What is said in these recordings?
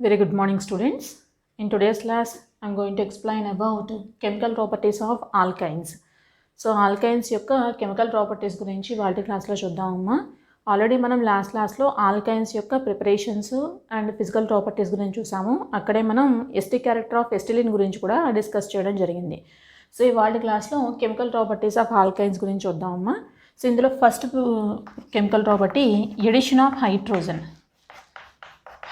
Very good morning, students. In today's class, I'm going to explain about chemical properties of alkynes. So, alkynes యొక్క chemical properties గురించి వాటి క్లాస్లో చూద్దామమ్మా. Already మనం last క్లాస్లో alkynes యొక్క preparations and physical properties గురించి చూసాము. అక్కడే మనం ఎస్టిక్ క్యారెక్టర్ ఆఫ్ ఎస్టిలిన్ గురించి కూడా డిస్కస్ చేయడం జరిగింది. సో ఈ వాటి క్లాస్లో కెమికల్ ప్రాపర్టీస్ ఆఫ్ ఆల్కైన్స్ గురించి చూద్దామమ్మా. సో ఇందులో first chemical property addition of hydrogen.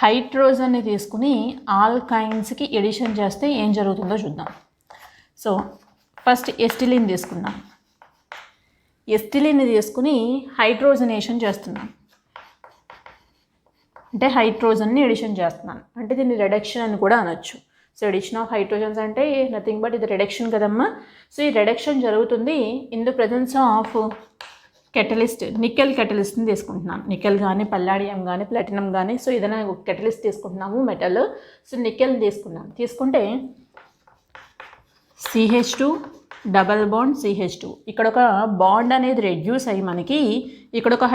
హైడ్రోజన్ని తీసుకుని ఆల్కైన్స్కి ఎడిషన్ చేస్తే ఏం జరుగుతుందో చూద్దాం. సో ఫస్ట్ ఎస్టిలిన్ తీసుకుందాం. ఎస్టిలిన్ని తీసుకుని హైడ్రోజనేషన్ చేస్తున్నాను, అంటే హైడ్రోజన్ని ఎడిషన్ చేస్తున్నాను, అంటే దీన్ని రిడక్షన్ అని కూడా అనొచ్చు. సో ఎడిషన్ ఆఫ్ హైడ్రోజన్స్ అంటే నథింగ్ బట్ ఇది రిడక్షన్ కదమ్మా. సో ఈ రిడక్షన్ జరుగుతుంది in the presence of catalyst, nickel కెటలిస్ట్ని తీసుకుంటున్నాను. నికెల్ కానీ పల్లాడియం కానీ ప్లాటినం కానీ, సో ఏదైనా కెటలిస్ట్ తీసుకుంటున్నాము మెటల్. సో నికెల్ తీసుకున్నాను, తీసుకుంటే CH2 డబల్ బాండ్ CH2, ఇక్కడ ఒక బాండ్ అనేది రెడ్యూస్ అయ్యి మనకి ఇక్కడ ఒక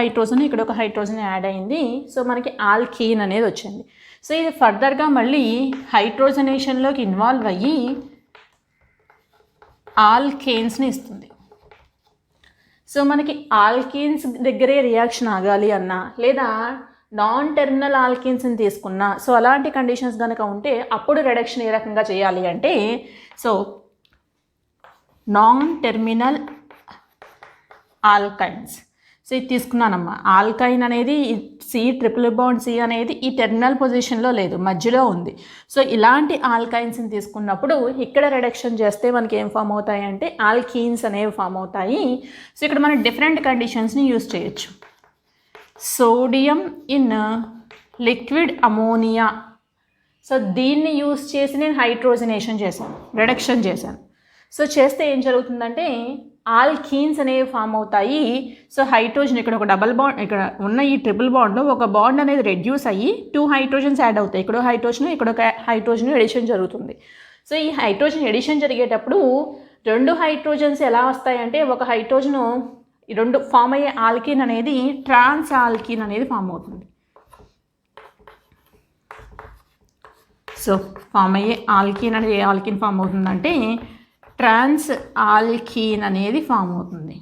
హైడ్రోజన్ యాడ్ అయింది. సో మనకి ఆల్కీన్ అనేది వచ్చింది. సో ఇది ఫర్దర్గా మళ్ళీ హైడ్రోజనేషన్లోకి ఇన్వాల్వ్ అయ్యి ఆల్కేన్స్ని ఇస్తుంది. సో మనకి ఆల్కీన్స్ దగ్గరే రియాక్షన్ ఆగాలి అన్నా, లేదా నాన్ టెర్మినల్ ఆల్కీన్స్ని తీసుకున్నా, సో అలాంటి కండిషన్స్ కనుక ఉంటే అప్పుడు రిడక్షన్ ఏ రకంగా చేయాలి అంటే, so non terminal alkynes. So ఇది తీసుకున్నానమ్మా. ఆల్కైన్ అనేది ట్రిపుల్ బాండ్ C అనేది ఈ టెర్మినల్ పొజిషన్లో లేదు, మధ్యలో ఉంది. సో ఇలాంటి ఆల్కైన్స్ని తీసుకున్నప్పుడు ఇక్కడ రిడక్షన్ చేస్తే మనకి ఏం ఫామ్ అవుతాయి అంటే ఆల్కీన్స్ అనేవి ఫామ్ అవుతాయి. సో ఇక్కడ మనం డిఫరెంట్ కండిషన్స్ని యూజ్ చేయొచ్చు. Sodium in liquid ammonia. So దీన్ని యూజ్ చేసి నేను హైడ్రోజనేషన్ చేశాను, రిడక్షన్ చేశాను. సో చేస్తే ఏం జరుగుతుందంటే ఆల్కీన్స్ అనేవి ఫామ్ అవుతాయి. సో హైడ్రోజన్ ఇక్కడ ఒక డబల్ బాండ్, ఇక్కడ ఉన్న ఈ ట్రిపుల్ బాండ్లో ఒక బాండ్ అనేది రెడ్యూస్ అయ్యి 2 హైడ్రోజన్స్ యాడ్ అవుతాయి. ఇక్కడ ఒక హైడ్రోజన్ ఎడిషన్ జరుగుతుంది. సో ఈ హైడ్రోజన్ ఎడిషన్ జరిగేటప్పుడు 2 హైడ్రోజన్స్ ఎలా వస్తాయంటే, ఒక హైడ్రోజను 2 ఫామ్ అయ్యే ఆల్కీన్ అనేది ట్రాన్స్ ఆల్కీన్ అనేది ఫామ్ అవుతుంది. సో ఫామ్ అయ్యే ఆల్కీన్ అనేది ఏ ఆల్కీన్ ఫామ్ అవుతుందంటే ట్రాన్స్ ఆల్కీన్ అనేది ఫామ్ అవుతుంది.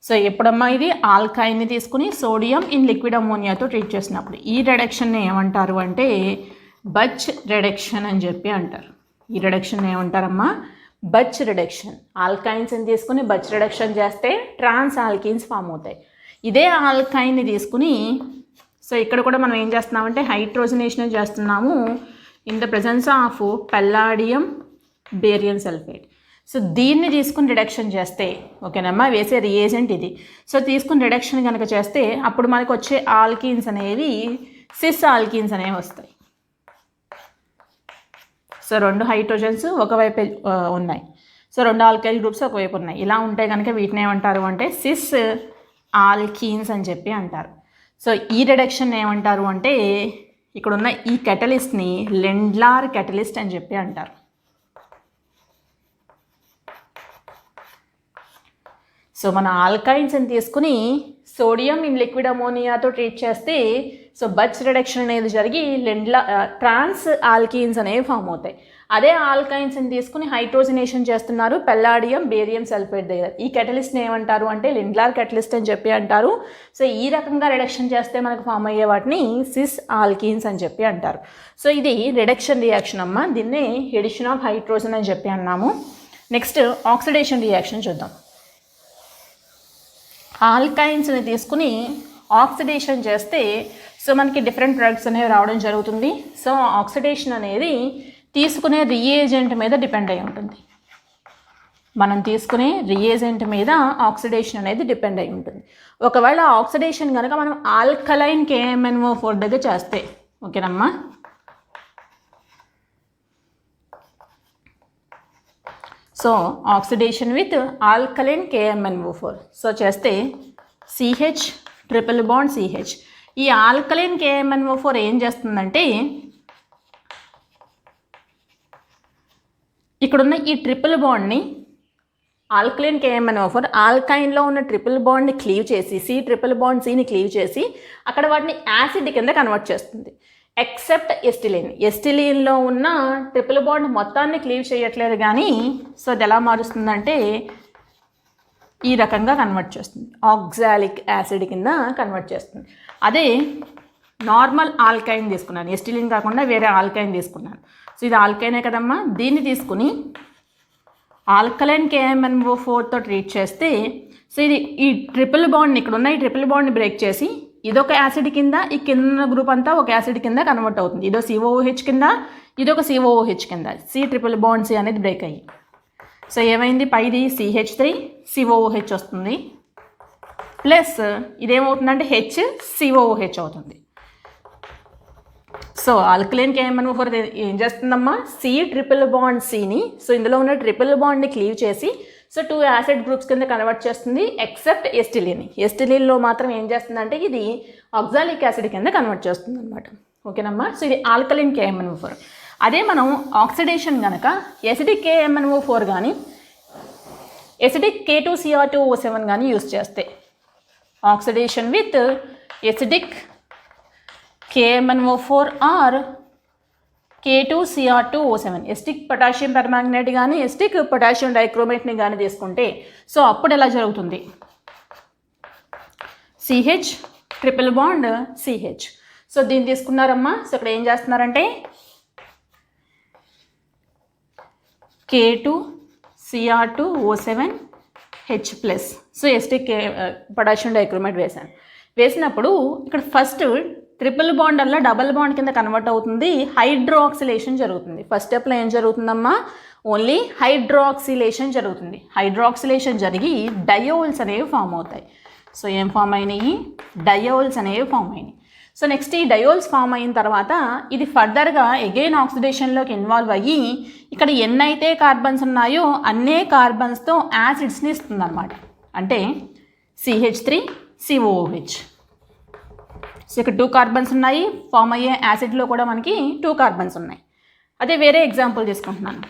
సో ఎప్పుడమ్మా ఇది ఆల్కైన్ని తీసుకుని సోడియం ఇన్ లిక్విడ్ అమోనియాతో ట్రీట్ చేసినప్పుడు ఈ రిడక్షన్ని ఏమంటారు అంటే బచ్ రిడక్షన్ అని చెప్పి అంటారు. ఈ రిడక్షన్ ఏమంటారమ్మా? Birch reduction. ఆల్కైన్స్ని తీసుకుని బచ్ రిడక్షన్ చేస్తే ట్రాన్స్ ఆల్కీన్స్ ఫామ్ అవుతాయి. ఇదే ఆల్కైన్ని తీసుకుని, సో ఇక్కడ కూడా మనం ఏం చేస్తున్నామంటే హైడ్రోజనేషన్ చేస్తున్నాము in the presence of Palladium barium sulphate. So దీన్ని తీసుకుని రిడక్షన్ చేస్తే, ఓకేనమ్మా, వేసే రియేజెంట్ ఇది. సో తీసుకుని రిడక్షన్ కనుక చేస్తే అప్పుడు మనకు వచ్చే ఆల్కీన్స్ అనేవి సిస్ ఆల్కీన్స్ అనేవి వస్తాయి. సో 2 హైడ్రోజన్స్ ఒకవైపు ఉన్నాయి, సో 2 ఆల్కైల్ గ్రూప్స్ ఒకవైపు ఉన్నాయి. ఇలా ఉంటే కనుక వీటిని ఏమంటారు అంటే సిస్ ఆల్కీన్స్ అని చెప్పి అంటారు. సో ఈ రిడక్షన్ ఏమంటారు అంటే ఇక్కడున్న ఈ కెటలిస్ట్ని లెండ్లార్ కెటలిస్ట్ అని చెప్పి అంటారు. సో మన ఆల్కైన్స్ని తీసుకుని సోడియం ఇన్ లిక్విడ్ అమోనియాతో ట్రీట్ చేస్తే సో బచ్ రిడక్షన్ అనేది జరిగి ట్రాన్స్ ఆల్కీన్స్ అనేవి ఫామ్ అవుతాయి. అదే ఆల్కైన్స్ని తీసుకుని హైడ్రోజనేషన్ చేస్తున్నారు పల్లాడియం బేరియం సల్ఫేట్ దగ్గర. ఈ కెటలిస్ట్ని ఏమంటారు అంటే లెండ్లార్ కెటలిస్ట్ అని చెప్పి అంటారు. సో ఈ రకంగా రిడక్షన్ చేస్తే మనకు ఫామ్ అయ్యే వాటిని సిస్ ఆల్కీన్స్ అని చెప్పి అంటారు. సో ఇది రిడక్షన్ రియాక్షన్ అమ్మ. దీన్ని ఎడిషన్ ఆఫ్ హైడ్రోజన్ అని చెప్పి అన్నాము. నెక్స్ట్ ఆక్సిడేషన్ రియాక్షన్ చూద్దాం. ఆల్కైన్స్ని తీసుకుని ఆక్సిడేషన్ చేస్తే సో మనకి డిఫరెంట్ ప్రొడక్ట్స్ అనేవి రావడం జరుగుతుంది. సో ఆక్సిడేషన్ అనేది తీసుకునే రియేజెంట్ మీద డిపెండ్ అయి ఉంటుంది. మనం తీసుకునే రియేజెంట్ మీద ఆక్సిడేషన్ అనేది డిపెండ్ అయి ఉంటుంది. ఒకవేళ ఆక్సిడేషన్ కనుక మనం ఆల్కలైన్ KMnO4 దగ్గర చేస్తే, ఓకేనమ్మా, so oxidation with alkaline KMnO4 so చేస్తే CH ట్రిపుల్ బాండ్ CH. ఈ ఆల్కలైన్ KMnO4 ఏం చేస్తుందంటే ఇక్కడున్న ఈ ట్రిపుల్ బాండ్ని ఆల్కలైన్ KMnO4 ఆల్కైన్లో ఉన్న ట్రిపుల్ బాండ్ని క్లీవ్ చేసి ట్రిపుల్ బాండ్ Cని క్లీవ్ చేసి అక్కడ వాటిని యాసిడ్ కింద కన్వర్ట్ చేస్తుంది. ఎక్సెప్ట్ ఎస్టిలిన్. ఎస్టిలిన్లో ఉన్న ట్రిపుల్ బాండ్ మొత్తాన్ని క్లీవ్ చేయట్లేదు కానీ సో అది ఎలా మారుస్తుందంటే ఈ రకంగా కన్వర్ట్ చేస్తుంది, ఆక్సాలిక్ యాసిడ్ కింద కన్వర్ట్ చేస్తుంది. అదే నార్మల్ ఆల్కైన్ తీసుకున్నాను, ఎస్టిలిన్ కాకుండా వేరే ఆల్కైన్ తీసుకున్నాను. సో ఇది ఆల్కైనే కదమ్మా, దీన్ని తీసుకుని ఆల్కలైన్ KMnO4తో ట్రీట్ చేస్తే సో ఇది ఈ ట్రిపుల్ బాండ్ని ఇక్కడ ఉన్న ఈ ట్రిపుల్ బాండ్ని బ్రేక్ చేసి ఇదొక యాసిడ్ కింద, ఈ కింద గ్రూప్ అంతా ఒక యాసిడ్ కింద కన్వర్ట్ అవుతుంది. ఇదో COOH కింద, ఇదొక COOH కింద, C ట్రిపుల్ బాండ్ C అనేది బ్రేక్ అయ్యి సో ఏమైంది, పైది CH3 COOH వస్తుంది, ప్లస్ ఇదేమవుతుందంటే HCOOH అవుతుంది. సో ఆల్కలైన్ KMnO4 ఏం చేస్తుందమ్మా, C ట్రిపుల్ బాండ్ Cని సో ఇందులో ఉన్న ట్రిపుల్ బాండ్ని క్లీవ్ చేసి సో 2 యాసిడ్ గ్రూప్స్ కింద కన్వర్ట్ చేస్తుంది ఎక్సెప్ట్ ఎస్టిలిన్. ఎస్టిలిన్లో మాత్రం ఏం చేస్తుందంటే ఇది ఆక్సాలిక్ యాసిడ్ కింద కన్వర్ట్ చేస్తుంది అనమాట. ఓకేనమ్మా, సో ఇది ఆల్కలైన్ KMnO4. అదే మనం ఆక్సిడేషన్ కనుక ఎసిడిక్ KMnO4 కానీ ఎసిడిక్ K2Cr2O7 కానీ యూస్ చేస్తే oxidation with acidic KMnO4 or K2Cr2O7 ఎస్టిక్ పొటాషియం పర్మాంగనేట్ కానీ ఎస్టిక్ పొటాషియం డైక్రోమేట్ని కానీ తీసుకుంటే సో అప్పుడు ఎలా జరుగుతుంది, CH triple bond CH. So దీన్ని తీసుకున్నారమ్మా, సో ఇక్కడ ఏం చేస్తున్నారంటే K2Cr2O7 H ప్లస్ సో ఎస్టిక్ పొటాషియం డైక్రోమేట్ వేసినప్పుడు ఇక్కడ ఫస్ట్ ట్రిపుల్ బాండ్ వల్ల డబల్ బాండ్ కింద కన్వర్ట్ అవుతుంది, హైడ్రోక్సిలేషన్ జరుగుతుంది. ఫస్ట్ స్టెప్లో ఏం జరుగుతుందమ్మా, ఓన్లీ హైడ్రోక్సిలేషన్ జరుగుతుంది. హైడ్రోక్సిలేషన్ జరిగి డయోల్స్ అనేవి ఫామ్ అవుతాయి. సో ఏం ఫామ్ అయినాయి, డయోల్స్ అనేవి ఫామ్ అయినాయి. సో నెక్స్ట్ ఈ డయోల్స్ ఫామ్ అయిన తర్వాత ఇది ఫర్దర్గా అగైన్ ఆక్సిడేషన్లోకి ఇన్వాల్వ్ అయ్యి ఇక్కడ ఎన్నైతే కార్బన్స్ ఉన్నాయో అన్నే కార్బన్స్తో యాసిడ్స్ని ఇస్తుంది అనమాట. అంటే CH3COOH. సో ఇక్కడ 2 కార్బన్స్ ఉన్నాయి, ఫామ్ అయ్యే యాసిడ్లో కూడా మనకి 2 కార్బన్స్ ఉన్నాయి. అదే వేరే ఎగ్జాంపుల్ తీసుకుంటున్నాను.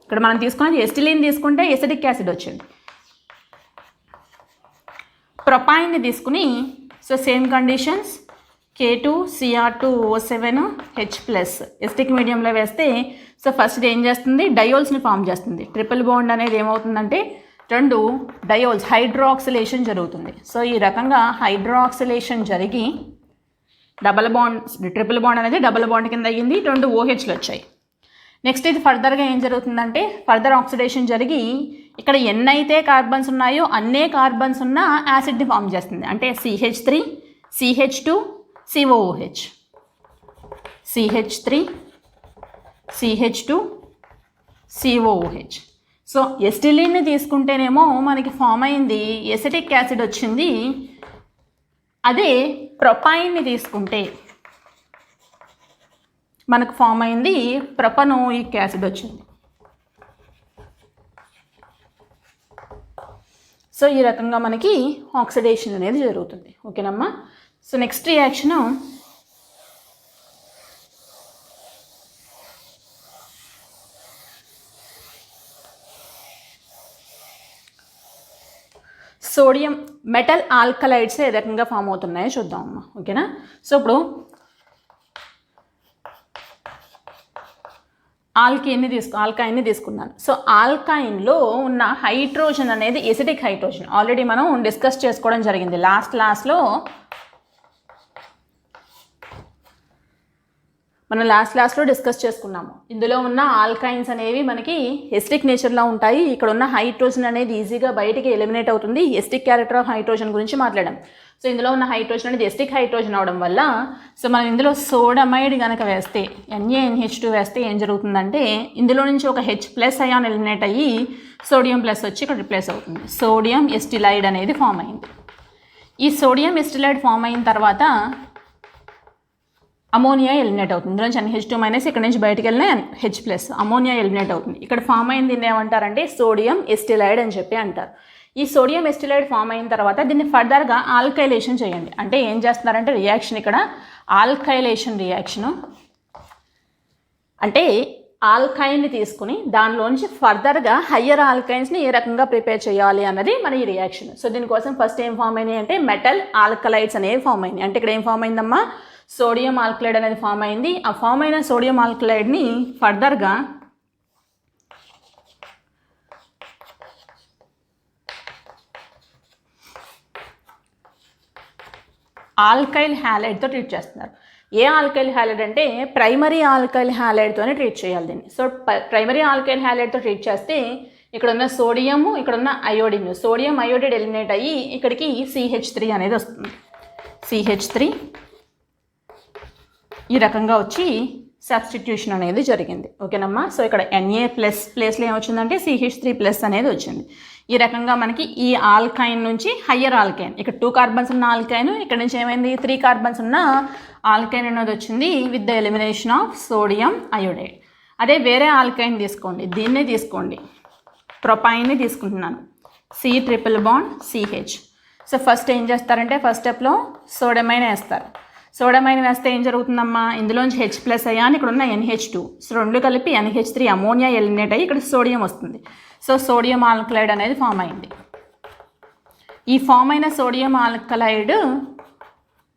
ఇక్కడ మనం తీసుకున్నది ఎస్టిలిన్ తీసుకుంటే ఎసిడిక్ యాసిడ్ వచ్చింది. ప్రొపైన్ని తీసుకుని so same conditions K2Cr2O7 H plus acidic మీడియంలో వేస్తే సో ఫస్ట్ ఏం చేస్తుంది, డయోల్స్ని ఫామ్ చేస్తుంది. ట్రిపుల్ బాండ్ అనేది ఏమవుతుందంటే 2 డయోల్స్ హైడ్రోక్సిలేషన్ జరుగుతుంది. సో ఈ రకంగా హైడ్రోక్సిలేషన్ జరిగి డబల్ బాండ్ ట్రిపుల్ బాండ్ అనేది డబల్ బాండ్ కింద అయ్యింది, 2 OHలు వచ్చాయి. నెక్స్ట్ ఇది ఫర్దర్గా ఏం జరుగుతుందంటే ఫర్దర్ ఆక్సిడేషన్ జరిగి ఇక్కడ ఎన్నైతే కార్బన్స్ ఉన్నాయో అన్నే కార్బన్స్ ఉన్న యాసిడ్ని ఫామ్ చేస్తుంది. అంటే CH3 CH2 COOH, CH3 CH2 COOH. So ఎస్టిలిన్ని తీసుకుంటేనేమో మనకి ఫామ్ అయింది ఎసిటిక్ యాసిడ్ వచ్చింది. అదే ప్రొపైన్ని తీసుకుంటే మనకు ఫామ్ అయింది ప్రొపనోయిక్ యాసిడ్ వచ్చింది. సో ఈ రకంగా మనకి ఆక్సిడేషన్ అనేది జరుగుతుంది. ఓకేనమ్మా, so next reaction sodium metal alkalides ఏ రకంగా ఫామ్ అవుతున్నాయో చూద్దామమ్మా. ఓకేనా, సో ఇప్పుడు ఆల్కైన్ని తీసుకున్నాను. సో ఆల్కైన్లో ఉన్న హైడ్రోజన్ అనేది ఎసిడిక్ హైడ్రోజన్. ఆల్రెడీ మనం డిస్కస్ చేసుకోవడం జరిగింది లాస్ట్లో. మనం లాస్ట్లో డిస్కస్ చేసుకున్నాము. ఇందులో ఉన్న ఆల్కైన్స్ అనేవి మనకి ఎసిడిక్ నేచర్లో ఉంటాయి. ఇక్కడ ఉన్న హైడ్రోజన్ అనేది ఈజీగా బయటికి ఎలిమినేట్ అవుతుంది. ఎసిడిక్ క్యారెక్టర్ ఆఫ్ హైడ్రోజన్ గురించి మాట్లాడాం. సో ఇందులో ఉన్న హైడ్రోజన్ అనేది ఎసిడిక్ హైడ్రోజన్ అవడం వల్ల సో మనం ఇందులో సోడమైడ్ కనుక వేస్తే NaNH2 వేస్తే ఏం జరుగుతుందంటే ఇందులో నుంచి ఒక H ప్లస్ అయాన్ ఎలిమినేట్ అయ్యి సోడియం ప్లస్ వచ్చి ఇక్కడ రిప్లేస్ అవుతుంది. సోడియం ఎస్టిలైడ్ అనేది ఫామ్ అయింది. ఈ సోడియం ఎస్టిలైడ్ ఫామ్ అయిన తర్వాత అమోనియా ఎలిమినేట్ అవుతుంది. ఇందులో నుంచి NH2 మైనస్ ఇక్కడ నుంచి బయటకు వెళ్ళిన H ప్లస్ అమోనియా ఎలిమినేట్ అవుతుంది. ఇక్కడ ఫామ్ అయింది దీన్ని ఏమంటారంటే సోడియం ఎస్టిలైడ్ అని చెప్పి అంటారు. ఈ సోడియం ఎస్టిలైడ్ ఫామ్ అయిన తర్వాత దీన్ని ఫర్దర్గా ఆల్కైలేషన్ చేయండి. అంటే ఏం చేస్తున్నారంటే రియాక్షన్ ఇక్కడ ఆల్కైలేషన్ రియాక్షను. అంటే ఆల్కైన్ని తీసుకుని దానిలోంచి ఫర్దర్గా హయ్యర్ ఆల్కైన్స్ని ఏ రకంగా ప్రిపేర్ చేయాలి అన్నది మన ఈ రియాక్షన్. సో దీనికోసం ఫస్ట్ ఏం ఫామ్ అయినాయి అంటే మెటల్ ఆల్కలైడ్స్ అనేవి ఫామ్ అయినాయి. అంటే ఇక్కడ ఏం ఫామ్ అయిందమ్మా, సోడియం ఆల్కలైడ్ అనేది ఫామ్ అయింది. ఆ ఫామ్ అయిన సోడియం ఆల్కలైడ్ని ఫర్దర్గా ఆల్కైల్ హ్యాలైడ్తో ట్రీట్ చేస్తున్నారు. ఏ ఆల్కైల్ హ్యాలైడ్ అంటే ప్రైమరీ ఆల్కైల్ హ్యాలైడ్తోనే ట్రీట్ చేయాలి దీన్ని. సో ప్రైమరీ ఆల్కైల్ హ్యాలైడ్తో ట్రీట్ చేస్తే ఇక్కడ ఉన్న సోడియము, ఇక్కడ ఉన్న అయోడిన్, సోడియం అయోడైడ్ ఎలిమినేట్ అయ్యి ఇక్కడికి CH3 అనేది వస్తుంది. CH3 ఈ రకంగా వచ్చి సబ్స్టిట్యూషన్ అనేది జరిగింది. ఓకేనమ్మా. సో ఇక్కడ Na ప్లస్ ప్లేస్లో ఏమొచ్చిందంటే CH3+ అనేది వచ్చింది. ఈ రకంగా మనకి ఈ ఆల్కైన్ నుంచి హయ్యర్ ఆల్కైన్, ఇక్కడ 2 కార్బన్స్ ఉన్న ఆల్కైన్, ఇక్కడ నుంచి ఏమైంది 3 కార్బన్స్ ఉన్న ఆల్కైన్ అనేది వచ్చింది with the elimination of sodium iodide. అదే వేరే ఆల్కైన్ తీసుకోండి, దీన్నే తీసుకోండి, ప్రొపైన్ని తీసుకుంటున్నాను, C∧CH. సో ఫస్ట్ ఏం చేస్తారంటే ఫస్ట్ స్టెప్లో సోడియం వేస్తారు. సోడియం వేస్తే ఏం జరుగుతుందమ్మా, ఇందులోంచి H+ అయ్యాని ఇక్కడ ఉన్న NH2, సో 2 కలిపి NH3 అమోనియా ఎలిమినేట్ అయ్యి ఇక్కడ సోడియం వస్తుంది. సో సోడియం ఆల్కలైడ్ అనేది ఫామ్ అయింది. ఈ ఫామ్ అయిన సోడియం ఆల్కలైడ్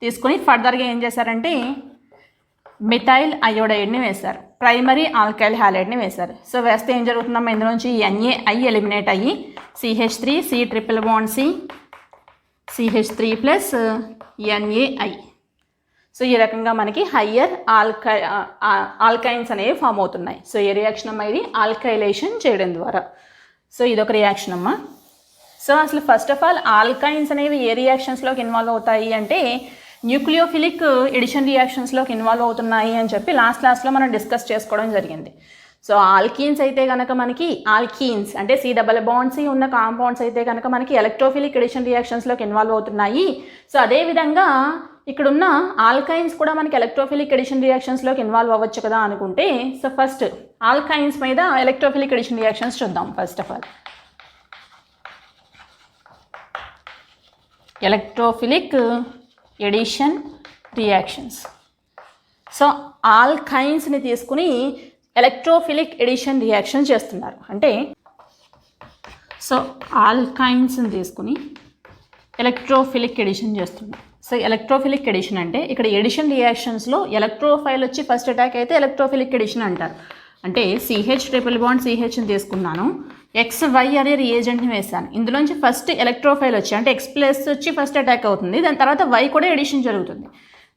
తీసుకొని ఫర్దర్గా ఏం చేశారంటే మిథైల్ అయోడైడ్ని వేశారు, ప్రైమరీ ఆల్కైల్ హ్యాలైడ్ని వేశారు. సో వేస్తే ఏం జరుగుతుందమ్మా, ఇందులోంచి NaI ఎలిమినేట్ అయ్యి CH3 C∧C CH3+ NaI. So ఈ రకంగా మనకి హయ్యర్ ఆల్కైన్స్ అనేవి ఫామ్ అవుతున్నాయి. సో ఏ రియాక్షన్ అమ్మా ఇది, ఆల్కైలేషన్ చేయడం ద్వారా. సో ఇదొక రియాక్షన్ అమ్మా. సో అసలు ఫస్ట్ ఆఫ్ ఆల్ ఆల్కైన్స్ అనేవి ఏ రియాక్షన్స్లోకి ఇన్వాల్వ్ అవుతాయి అంటే న్యూక్లియోఫిలిక్ ఎడిషన్ రియాక్షన్స్లోకి ఇన్వాల్వ్ అవుతున్నాయి అని చెప్పి లాస్ట్ క్లాస్లో మనం డిస్కస్ చేసుకోవడం జరిగింది. సో ఆల్కీన్స్ అయితే కనుక మనకి ఆల్కీన్స్ అంటే C∧C ఉన్న కాంపౌండ్స్ అయితే కనుక మనకి ఎలక్ట్రోఫిలిక్ ఎడిషన్ రియాక్షన్స్లోకి ఇన్వాల్వ్ అవుతున్నాయి. సో అదేవిధంగా ఇక్కడున్న ఆల్కైన్స్ కూడా మనకి ఎలక్ట్రోఫిలిక్ ఎడిషన్ రియాక్షన్స్లోకి ఇన్వాల్వ్ అవ్వచ్చు కదా అనుకుంటే, సో ఫస్ట్ ఆల్కైన్స్ మీద ఎలక్ట్రోఫిలిక్ ఎడిషన్ రియాక్షన్స్ చూద్దాం. First of all electrophilic addition reactions. So ఆల్కైన్స్ని తీసుకుని ఎలక్ట్రోఫిలిక్ ఎడిషన్ రియాక్షన్ చేస్తున్నారు. అంటే సో ఆల్కైన్స్ని తీసుకుని ఎలక్ట్రోఫిలిక్ ఎడిషన్ చేస్తున్నారు. సో ఎలక్ట్రోఫిలిక్ ఎడిషన్ అంటే ఇక్కడ ఎడిషన్ రియాక్షన్స్లో ఎలక్ట్రోఫైల్ వచ్చి ఫస్ట్ అటాక్ అయితే ఎలక్ట్రోఫిలిక్ ఎడిషన్ అంటారు. అంటే CH∧CHని తీసుకున్నాను, XY అనే రియేజెంట్ని వేసాను, ఇందులోంచి ఫస్ట్ ఎలక్ట్రోఫైల్ వచ్చి అంటే X+ వచ్చి ఫస్ట్ అటాక్ అవుతుంది, దాని తర్వాత Y కూడా ఎడిషన్ జరుగుతుంది.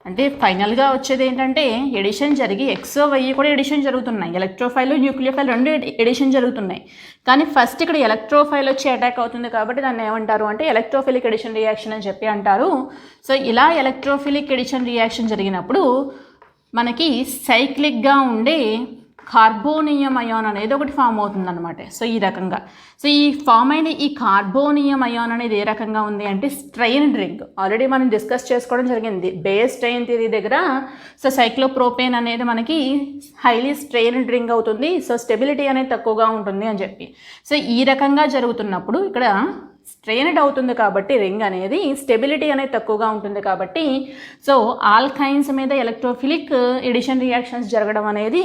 అంటే ఫైనల్గా వచ్చేది ఏంటంటే ఎడిషన్ జరిగి XY కూడా ఎడిషన్ జరుగుతున్నాయి, ఎలక్ట్రోఫైల్ న్యూక్లియోఫైల్ 2 ఎడిషన్ జరుగుతున్నాయి. కానీ ఫస్ట్ ఇక్కడ ఎలక్ట్రోఫైల్ వచ్చి అటాక్ అవుతుంది కాబట్టి దాన్ని ఏమంటారు అంటే ఎలక్ట్రోఫిలిక్ ఎడిషన్ రియాక్షన్ అని చెప్పి అంటారు. సో ఇలా ఎలక్ట్రోఫిలిక్ ఎడిషన్ రియాక్షన్ జరిగినప్పుడు మనకి సైక్లిక్గా ఉండే కార్బోనియం అయాన్ అనేది ఒకటి ఫామ్ అవుతుందన్నమాట. సో ఈ రకంగా సో ఈ ఫామ్ అయిన ఈ కార్బోనియం అయాన్ అనేది ఏ రకంగా ఉంది అంటే స్ట్రెయిన్ రింగ్. ఆల్రెడీ మనం డిస్కస్ చేసుకోవడం జరిగింది బేస్ స్ట్రెయిన్ థియరీ దగ్గర. సో సైక్లోప్రోపేన్ అనేది మనకి హైలీ స్ట్రెయిన్ రింగ్ అవుతుంది, సో స్టెబిలిటీ అనేది తక్కువగా ఉంటుంది అని చెప్పి. సో ఈ రకంగా జరుగుతున్నప్పుడు ఇక్కడ స్ట్రెయిన్డ్ అవుతుంది కాబట్టి రింగ్ అనేది స్టెబిలిటీ అనేది తక్కువగా ఉంటుంది కాబట్టి సో ఆల్కైన్స్ మీద ఎలక్ట్రోఫిలిక్ ఎడిషన్ రియాక్షన్స్ జరగడం అనేది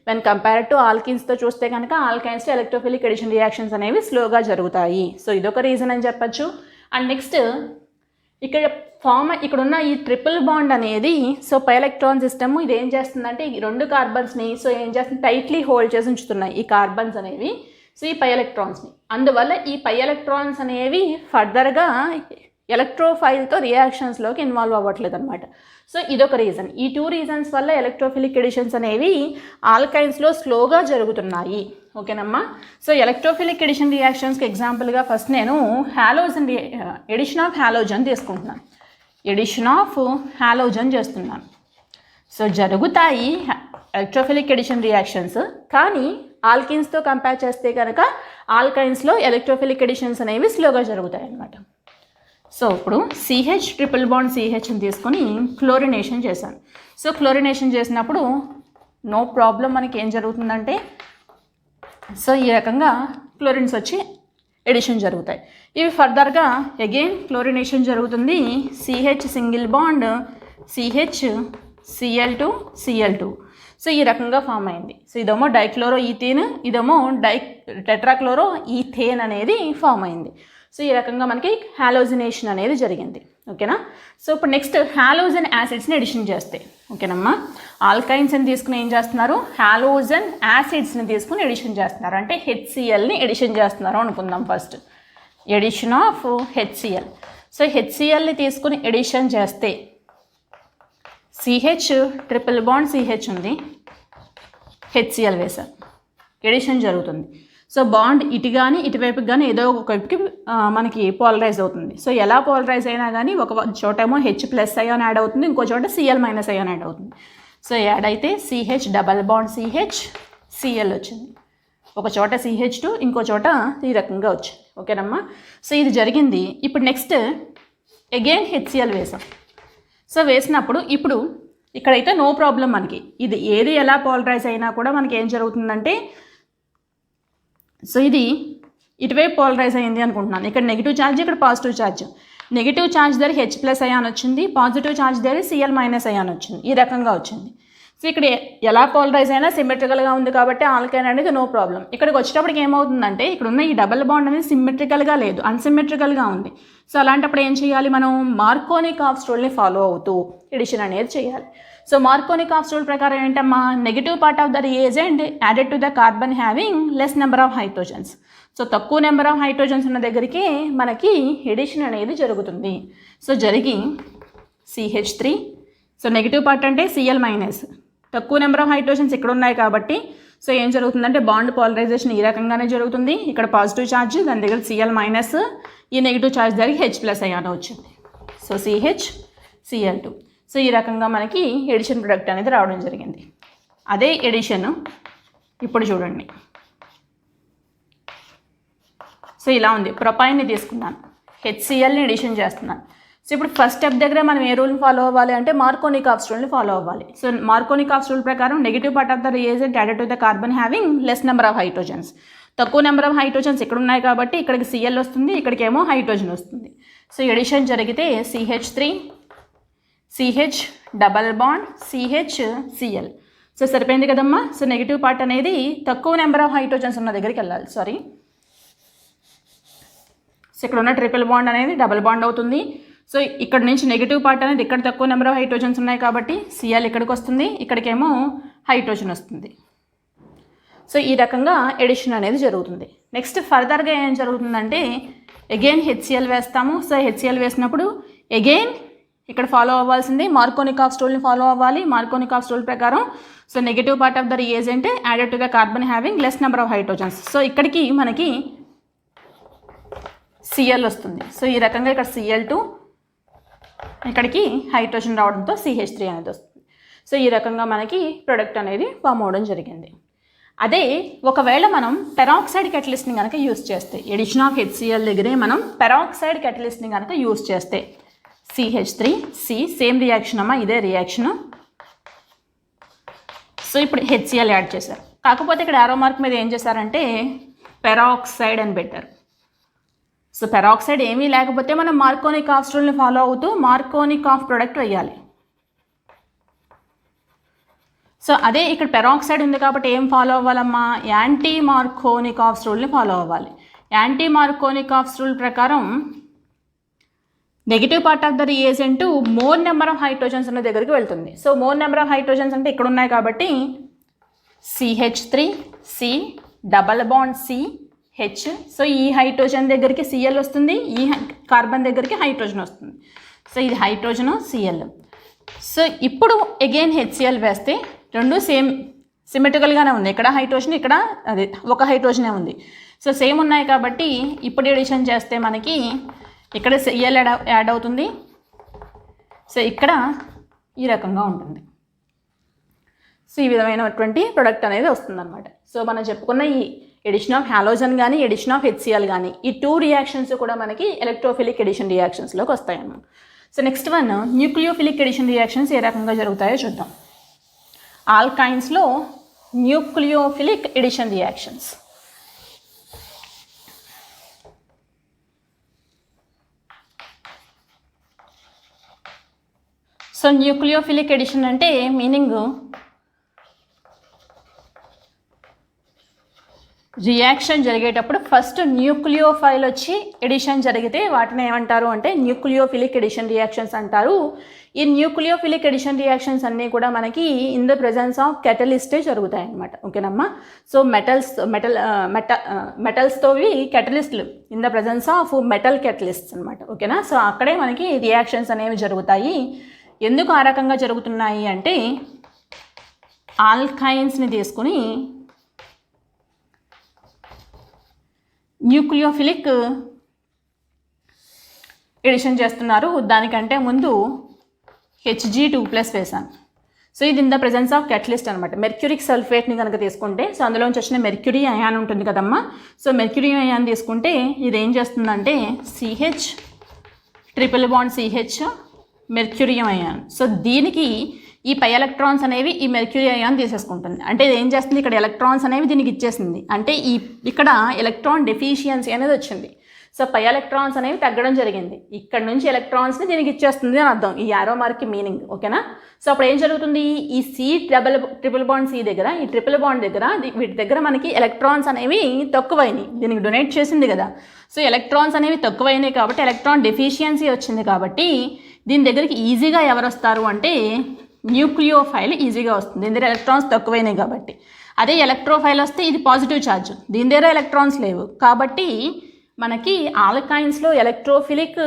వెన్ కంపేర్డ్ టు ఆల్కిన్స్తో చూస్తే కనుక ఆల్కైన్స్తో ఎలక్ట్రోఫిలిక్ ఎడిషన్ రియాక్షన్స్ అనేవి స్లోగా జరుగుతాయి. సో ఇదొక రీజన్ అని చెప్పచ్చు. అండ్ నెక్స్ట్ ఇక్కడున్న ఈ ట్రిపుల్ బాండ్ అనేది సో పై ఎలక్ట్రాన్ సిస్టమ్ ఇది ఏం చేస్తుందంటే ఈ 2 కార్బన్స్ని సో ఏం చేస్తుంది టైట్లీ హోల్డ్ చేసి ఉంచుతున్నాయి ఈ కార్బన్స్ అనేవి, సో ఈ పై ఎలక్ట్రాన్స్ని. అందువల్ల ఈ పై ఎలక్ట్రాన్స్ అనేవి ఫర్దర్గా ఎలక్ట్రోఫైల్తో రియాక్షన్స్లోకి ఇన్వాల్వ్ అవ్వట్లేదు అనమాట. సో ఇదొక రీజన్. ఈ 2 రీజన్స్ వల్ల ఎలక్ట్రోఫిలిక్ ఎడిషన్స్ అనేవి ఆల్కైన్స్లో స్లోగా జరుగుతున్నాయి. ఓకేనమ్మా. సో ఎలక్ట్రోఫిలిక్ ఎడిషన్ రియాక్షన్స్కి ఎగ్జాంపుల్గా ఫస్ట్ నేను హాలోజన్ ఎడిషన్ ఆఫ్ హాలోజన్ తీసుకుంటున్నాను. ఎడిషన్ ఆఫ్ హాలోజన్ చేస్తున్నాను. సో జరుగుతాయి ఎలక్ట్రోఫిలిక్ ఎడిషన్ రియాక్షన్స్, కానీ ఆల్కిన్స్తో కంపేర్ చేస్తే కనుక ఆల్కైన్స్లో ఎలక్ట్రోఫిలిక్ ఎడిషన్స్ అనేవి స్లోగా జరుగుతాయి అన్నమాట. సో ఇప్పుడు CH∧CHని తీసుకొని క్లోరినేషన్ చేశాను. సో క్లోరినేషన్ చేసినప్పుడు నో ప్రాబ్లం మనకి ఏం జరుగుతుందంటే సో ఈ రకంగా క్లోరిన్స్ వచ్చి ఎడిషన్ జరుగుతాయి. ఇవి ఫర్దర్గా అగైన్ క్లోరినేషన్ జరుగుతుంది. CH single bond CH Cl2 Cl2. So ఈ రకంగా ఫామ్ అయింది. సో ఇదేమో డైక్లోరో ఈథేన్, ఇదేమో టెట్రాక్లోరో ఈథేన్ అనేది ఫామ్ అయింది. సో ఈ రకంగా మనకి హాలోజినేషన్ అనేది జరిగింది. ఓకేనా. సో ఇప్పుడు నెక్స్ట్ హాలోజన్ యాసిడ్స్ని ఎడిషన్ చేస్తే, ఓకేనమ్మా, ఆల్కైన్స్ని తీసుకుని ఏం చేస్తున్నారు, హాలోజన్ యాసిడ్స్ని తీసుకుని ఎడిషన్ చేస్తున్నారు. అంటే హెచ్సిఎల్ని ఎడిషన్ చేస్తున్నారు అనుకుందాం. First addition of HCl. So హెచ్సిఎల్ని తీసుకుని ఎడిషన్ చేస్తే సిహెచ్ ట్రిపుల్ బాండ్ సిహెచ్ ఉంది, హెచ్సిఎల్ వేసాం, ఎడిషన్ జరుగుతుంది. సో బాండ్ ఇటు కానీ ఇటువైపుకి కానీ ఏదో ఒక వైపుకి మనకి పోలరైజ్ అవుతుంది. సో ఎలా పోలరైజ్ అయినా కానీ ఒక చోటేమో హెచ్ ప్లస్ అయాన్ యాడ్ అవుతుంది, ఇంకో చోట సిఎల్ మైనస్ అయాన్ యాడ్ అవుతుంది. సో యాడ్ అయితే CH double bond CH CL వచ్చింది. ఒక చోట సిహెచ్2, ఇంకో చోట ఈ రకంగా వచ్చింది. ఓకేనమ్మా. సో ఇది జరిగింది. ఇప్పుడు నెక్స్ట్ అగైన్ హెచ్సిఎల్ వేసాం. సో వేసినప్పుడు ఇప్పుడు ఇక్కడైతే నో ప్రాబ్లం మనకి, ఇది ఏది ఎలా పోలరైజ్ అయినా కూడా మనకి ఏం జరుగుతుందంటే, సో ఇది ఇటువైపు పోలరైజ్ అయింది అనుకుంటున్నాను. ఇక్కడ నెగిటివ్ ఛార్జ్, ఇక్కడ పాజిటివ్ ఛార్జ్. నెగిటివ్ ఛార్జ్ దగ్గర హెచ్ ప్లస్ అయాన్ వచ్చింది, పాజిటివ్ ఛార్జ్ దగ్గర సిఎల్ మైనస్ అయాన్ వచ్చింది. ఈ రకంగా వచ్చింది. సో ఇక్కడ ఎలా పోలరైజ్ అయినా సిమెట్రికల్గా ఉంది కాబట్టి ఆల్కైన్ అనేది నో ప్రాబ్లం. ఇక్కడికి వచ్చేటప్పటికి ఏమవుతుందంటే, ఇక్కడ ఉన్న ఈ డబల్ బాండ్ అనేది సిమెట్రికల్గా లేదు, అన్సిమెట్రికల్గా ఉంది. సో అలాంటప్పుడు ఏం చేయాలి, మనం మార్కోనికాఫ్స్ రూల్ని ఫాలో అవుతూ ఎడిషన్ అనేది చేయాలి. సో మార్కోనికాఫ్స్ రూల్ ప్రకారం ఏంటమ్మా, negative part of the reagent added to the carbon having less number of hydrogens. So తక్కువ నెంబర్ ఆఫ్ హైడ్రోజన్స్ ఉన్న దగ్గరికి మనకి ఎడిషన్ అనేది జరుగుతుంది. సో జరిగి CH3, సో నెగిటివ్ పార్ట్ అంటే సిఎల్ మైనస్, తక్కువ నెంబర్ ఆఫ్ హైడ్రోజన్స్ ఇక్కడ ఉన్నాయి కాబట్టి సో ఏం జరుగుతుందంటే బాండ్ పోలరైజేషన్ ఈ రకంగానే జరుగుతుంది. ఇక్కడ పాజిటివ్ ఛార్జ్, దాని దగ్గర సిఎల్ మైనస్, ఈ నెగిటివ్ ఛార్జ్ దగ్గర హెచ్ ప్లస్ అయాన్ వచ్చింది. So CH Cl2. సో ఈ రకంగా మనకి ఎడిషన్ ప్రొడక్ట్ అనేది రావడం జరిగింది. అదే ఎడిషన్ ఇప్పుడు చూడండి. సో ఇలా ఉంది. ప్రొపైన్ని తీసుకున్నాను, హెచ్సిఎల్ని ఎడిషన్ చేస్తున్నాను. సో ఇప్పుడు ఫస్ట్ స్టెప్ దగ్గర మనం ఏ రూల్ని ఫాలో అవ్వాలి అంటే మార్కోనికాఫ్స్ రూల్ని ఫాలో అవ్వాలి. సో మార్కోనికాఫ్స్ రూల్ ప్రకారం negative part of the reagent added to the carbon having less number of hydrogens. తక్కువ నెంబర్ ఆఫ్ హైడ్రోజన్స్ ఇక్కడ ఉన్నాయి కాబట్టి ఇక్కడికి సిఎల్ వస్తుంది, ఇక్కడికి ఏమో హైడ్రోజన్ వస్తుంది. సో ఎడిషన్ జరిగితే CH3 CH double bond CH Cl. So సరిపోయింది కదమ్మా. సో నెగిటివ్ పార్ట్ అనేది తక్కువ నెంబర్ ఆఫ్ హైడ్రోజన్స్ ఉన్న దగ్గరికి వెళ్ళాలి. సారీ, సో ఇక్కడ ఉన్న ట్రిపుల్ బాండ్ అనేది డబల్ బాండ్ అవుతుంది. సో ఇక్కడ నుంచి నెగిటివ్ పార్ట్ అనేది ఇక్కడ తక్కువ నెంబర్ ఆఫ్ హైడ్రోజన్స్ ఉన్నాయి కాబట్టి Cl ఇక్కడికి వస్తుంది, ఇక్కడికేమో హైడ్రోజన్ వస్తుంది. సో ఈ రకంగా ఎడిషన్ అనేది జరుగుతుంది. నెక్స్ట్ ఫర్దర్గా ఏం జరుగుతుందంటే అగైన్ హెచ్సిఎల్ వేస్తాము. సో హెచ్సిఎల్ వేసినప్పుడు అగైన్ ఇక్కడ ఫాలో అవ్వాల్సింది మార్కోనికాఫ్స్ రూల్ని ఫాలో అవ్వాలి. మార్కోనికాఫ్స్ రూల్ ప్రకారం so negative part of the reagent added to the carbon having less number of hydrogens. So ఇక్కడికి మనకి సిఎల్ వస్తుంది. సో ఈ రకంగా ఇక్కడ Cl2, ఇక్కడికి హైడ్రోజన్ రావడంతో CH3 అనేది వస్తుంది. సో ఈ రకంగా మనకి ప్రొడక్ట్ అనేది ఫామ్ అవ్వడం జరిగింది. అదే ఒకవేళ మనం పెరాక్సైడ్ కెటలిస్ట్ని కనుక యూస్ చేస్తే, ఎడిషన్ ఆఫ్ హెచ్సిఎల్ దగ్గరే మనం పెరాక్సైడ్ కెటలిస్ట్ని కనుక యూస్ చేస్తే CH3C, సేమ్ రియాక్షన్ అమ్మా, ఇదే రియాక్షను. సో ఇప్పుడు హెచ్సిఎల్ యాడ్ చేశారు, కాకపోతే ఇక్కడ యారో మార్క్ మీద ఏం చేశారంటే పెరాక్సైడ్ అని పెట్టారు. సో పెరాక్సైడ్ ఏమీ లేకపోతే మనం మార్కోనికాఫ్స్ రూల్ని ఫాలో అవుతూ మార్కోనికాఫ్ ప్రొడక్ట్ వేయాలి. సో అదే ఇక్కడ పెరాక్సైడ్ ఉంది కాబట్టి ఏం ఫాలో అవ్వాలమ్మా, యాంటీ మార్కోనికాఫ్స్ రూల్ని ఫాలో అవ్వాలి. యాంటీ మార్కోనికాఫ్స్ రూల్ ప్రకారం negative part of the reagent more number of hydrogens ఉన్న దగ్గరికి వెళ్తుంది. So more number of hydrogens అంటే ఇక్కడ ఉన్నాయి కాబట్టి CH3C double bond CH. So ఈ హైడ్రోజన్ దగ్గరికి Cl వస్తుంది, ఈ కార్బన్ దగ్గరికి హైడ్రోజన్ వస్తుంది. సో ఇది హైడ్రోజన్ Cl. సో ఇప్పుడు అగైన్ హెచ్సిఎల్ వేస్తే రెండు సేమ్ సిమెట్రికల్గానే ఉంది. ఇక్కడ హైడ్రోజన్, ఇక్కడ అదే ఒక హైడ్రోజనే ఉంది. సో సేమ్ ఉన్నాయి కాబట్టి ఇప్పుడు ఎడిషన్ చేస్తే మనకి ఇక్కడ Cl యాడ్ అవుతుంది. సో ఇక్కడ ఈ రకంగా ఉంటుంది. సో ఈ విధమైనటువంటి ప్రొడక్ట్ అనేది వస్తుందన్నమాట. సో మనం చెప్పుకున్న ఈ ఎడిషన్ ఆఫ్ హాలోజన్ కానీ ఎడిషన్ ఆఫ్ హెచ్సిఎల్ కానీ ఈ టూ రియాక్షన్స్ కూడా మనకి ఎలక్ట్రోఫిలిక్ ఎడిషన్ రియాక్షన్స్లోకి వస్తాయన్నమాట. So next one nucleophilic addition reactions ఏ రకంగా జరుగుతాయో చూద్దాం. ఆల్కైన్స్లో nucleophilic addition reactions. So nucleophilic addition అంటే మీనింగ్ రియాక్షన్ జరిగేటప్పుడు ఫస్ట్ న్యూక్లియోఫైల్ వచ్చి ఎడిషన్ జరిగితే వాటిని ఏమంటారు అంటే న్యూక్లియోఫిలిక్ ఎడిషన్ రియాక్షన్స్ అంటారు. ఈ న్యూక్లియోఫిలిక్ ఎడిషన్ రియాక్షన్స్ అన్నీ కూడా మనకి ఇన్ ద ప్రెజెన్స్ ఆఫ్ కెటలిస్టే జరుగుతాయి అన్నమాట. ఓకేనమ్మా. సో మెటల్స్తోవి కెటలిస్ట్లు in the presence of metal catalysts అనమాట. ఓకేనా. సో అక్కడే మనకి రియాక్షన్స్ అనేవి జరుగుతాయి. ఎందుకు ఆ రకంగా జరుగుతున్నాయి అంటే ఆల్కైన్స్ని తీసుకుని న్యూక్లియోఫిలిక్ ఎడిషన్ చేస్తున్నారు. దానికంటే ముందు Hg2+ వేసాను. సో ఇది in the presence of catalyst అనమాట. మెర్క్యూరిక్ సల్ఫేట్ని కనుక తీసుకుంటే సో అందులోంచి వచ్చిన మెర్క్యూరీ అయాన్ ఉంటుంది కదమ్మా. సో మెర్క్యూరీ అయాన్ తీసుకుంటే ఇది ఏం చేస్తుందంటే CH triple bond CH mercurium ion. So దీనికి ఈ పై ఎలక్ట్రాన్స్ అనేవి ఈ మెర్క్యూరీ అయాన్ తీసేసుకుంటుంది. అంటే ఇది ఏం చేస్తుంది, ఇక్కడ ఎలక్ట్రాన్స్ అనేవి దీనికి ఇచ్చేసింది. అంటే ఇక్కడ ఎలక్ట్రాన్ డెఫిషియన్సీ అనేది వచ్చింది. సో పై ఎలక్ట్రాన్స్ అనేవి తగ్గడం జరిగింది. ఇక్కడ నుంచి ఎలక్ట్రాన్స్ని దీనికి ఇచ్చేస్తుంది అని అర్థం ఈ యారో మార్క్ మీనింగ్. ఓకేనా. సో అప్పుడు ఏం జరుగుతుంది, ఈ ట్రిపుల్ బాండ్ C దగ్గర, ఈ ట్రిపుల్ బాండ్ దగ్గర వీటి దగ్గర మనకి ఎలక్ట్రాన్స్ అనేవి తక్కువైనాయి. దీనికి డొనేట్ చేసింది కదా. సో ఎలక్ట్రాన్స్ అనేవి తక్కువైనాయి కాబట్టి ఎలక్ట్రాన్ డెఫిషియన్సీ వచ్చింది కాబట్టి దీని దగ్గరికి ఈజీగా ఎవరు వస్తారు అంటే న్యూక్లియోఫైల్ ఈజీగా వస్తుంది. దీని దగ్గర ఎలక్ట్రాన్స్ తక్కువైనాయి కాబట్టి. అదే ఎలక్ట్రోఫైల్ వస్తే ఇది పాజిటివ్ ఛార్జ్, దీని దగ్గర ఎలక్ట్రాన్స్ లేవు కాబట్టి మనకి ఆల్కైన్స్లో ఎలక్ట్రోఫిలిక్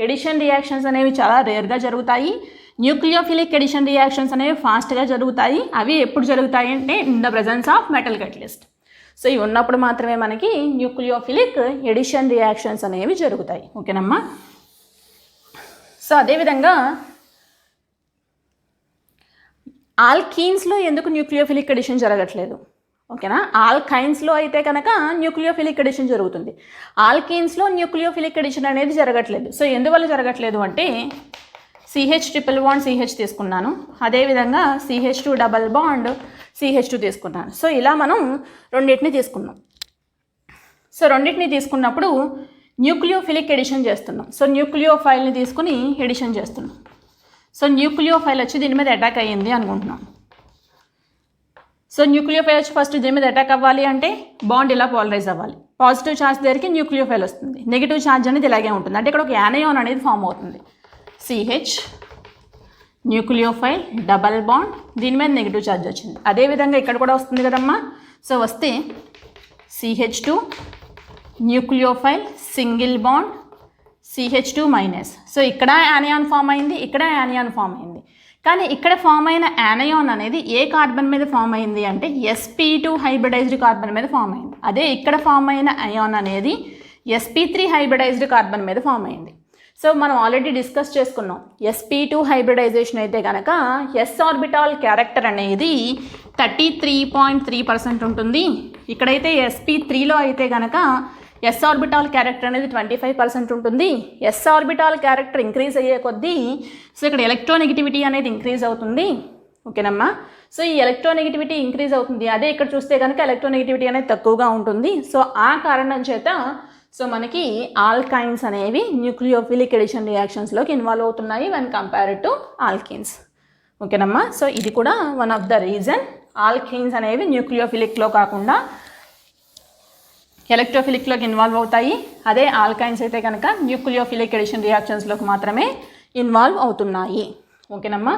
ఎడిషన్ రియాక్షన్స్ అనేవి చాలా రేర్గా జరుగుతాయి. న్యూక్లియోఫిలిక్ ఎడిషన్ రియాక్షన్స్ అనేవి ఫాస్ట్గా జరుగుతాయి. అవి ఎప్పుడు జరుగుతాయి అంటే in the presence of metal catalyst. So ఇవి ఉన్నప్పుడు మాత్రమే మనకి న్యూక్లియోఫిలిక్ ఎడిషన్ రియాక్షన్స్ అనేవి జరుగుతాయి. ఓకేనమ్మా. సో అదేవిధంగా ఆల్కీన్స్లో ఎందుకు న్యూక్లియోఫిలిక్ ఎడిషన్ జరగట్లేదు? ఓకేనా. ఆల్కైన్స్లో అయితే కనుక న్యూక్లియోఫిలిక్ ఎడిషన్ జరుగుతుంది. ఆల్కీన్స్లో న్యూక్లియోఫిలిక్ ఎడిషన్ అనేది జరగట్లేదు. సో ఎందువల్ల జరగట్లేదు అంటే CH ట్రిపుల్ బాండ్ CH తీసుకున్నాను, అదేవిధంగా CH2 డబల్ బాండ్ CH2 తీసుకున్నాను. సో ఇలా మనం రెండింటిని తీసుకున్నాం. సో రెండింటిని తీసుకున్నప్పుడు న్యూక్లియోఫిలిక్ ఎడిషన్ చేస్తున్నాం. సో న్యూక్లియోఫైల్ని తీసుకుని ఎడిషన్ చేస్తున్నాం. సో న్యూక్లియోఫైల్ వచ్చి దీని మీద అటాక్ అయ్యింది అనుకుంటున్నాం. సో న్యూక్లియోఫైల్ వచ్చి ఫస్ట్ దీని మీద అటాక్ అవ్వాలి అంటే బాండ్ ఇలా పోలరైజ్ అవ్వాలి. పాజిటివ్ ఛార్జ్ దగ్గరికి న్యూక్లియోఫైల్ వస్తుంది, నెగిటివ్ ఛార్జ్ అనేది ఇలాగే ఉంటుంది. అంటే ఇక్కడ ఒక యానయాన్ అనేది ఫామ్ అవుతుంది. CH న్యూక్లియోఫైల్ డబల్ బాండ్, దీని మీద నెగిటివ్ ఛార్జ్ వచ్చింది. అదేవిధంగా ఇక్కడ కూడా వస్తుంది కదమ్మా. సో వస్తే CH2 nucleophile single bond CH2-. So ఇక్కడ యానయాన్ ఫామ్ అయింది, ఇక్కడ యానయాన్ ఫామ్ అయింది. కానీ ఇక్కడ ఫామ్ అయిన యానయాన్ అనేది ఏ కార్బన్ మీద ఫామ్ అయింది అంటే sp2 హైబ్రిడైజ్డ్ కార్బన్ మీద ఫామ్ అయింది. అదే ఇక్కడ ఫామ్ అయిన అయాన్ అనేది sp3 హైబ్రిడైజ్డ్ కార్బన్ మీద ఫామ్ అయింది. సో మనం ఆల్రెడీ డిస్కస్ చేసుకున్నాం. sp2 హైబ్రిడైజేషన్ అయితే కనుక s ఆర్బిటాల్ క్యారెక్టర్ అనేది 33.3% ఉంటుంది. ఇక్కడైతే sp3లో అయితే కనుక s ఆర్బిటాల్ క్యారెక్టర్ అనేది 25% ఉంటుంది. s ఆర్బిటాల్ క్యారెక్టర్ ఇంక్రీజ్ అయ్యే కొద్దీ సో ఇక్కడ ఎలక్ట్రోనెగటివిటీ అనేది ఇంక్రీజ్ అవుతుంది. ఓకేనమ్మా. సో ఈ ఎలక్ట్రోనెగటివిటీ ఇంక్రీజ్ అవుతుంది. అదే ఇక్కడ చూస్తే కనుక ఎలక్ట్రోనెగటివిటీ అనేది తక్కువగా ఉంటుంది. సో ఆ కారణం చేత సో మనకి ఆల్కైన్స్ అనేవి న్యూక్లియోఫిలిక్ ఎడిషన్ రియాక్షన్స్లోకి ఇన్వాల్వ్ అవుతున్నాయి వెన్ కంపేర్డ్ టు ఆల్కీన్స్. ఓకేనమ్మా. సో ఇది కూడా one of the reason alkenes అనేవి న్యూక్లియోఫిలిక్లో కాకుండా ఎలక్ట్రోఫిలిక్లోకి ఇన్వాల్వ్ అవుతాయి. అదే ఆల్కైన్స్ అయితే కనుక న్యూక్లియోఫిలిక్ ఎడిషన్ రియాక్షన్స్లోకి మాత్రమే ఇన్వాల్వ్ అవుతున్నాయి. ఓకేనమ్మా.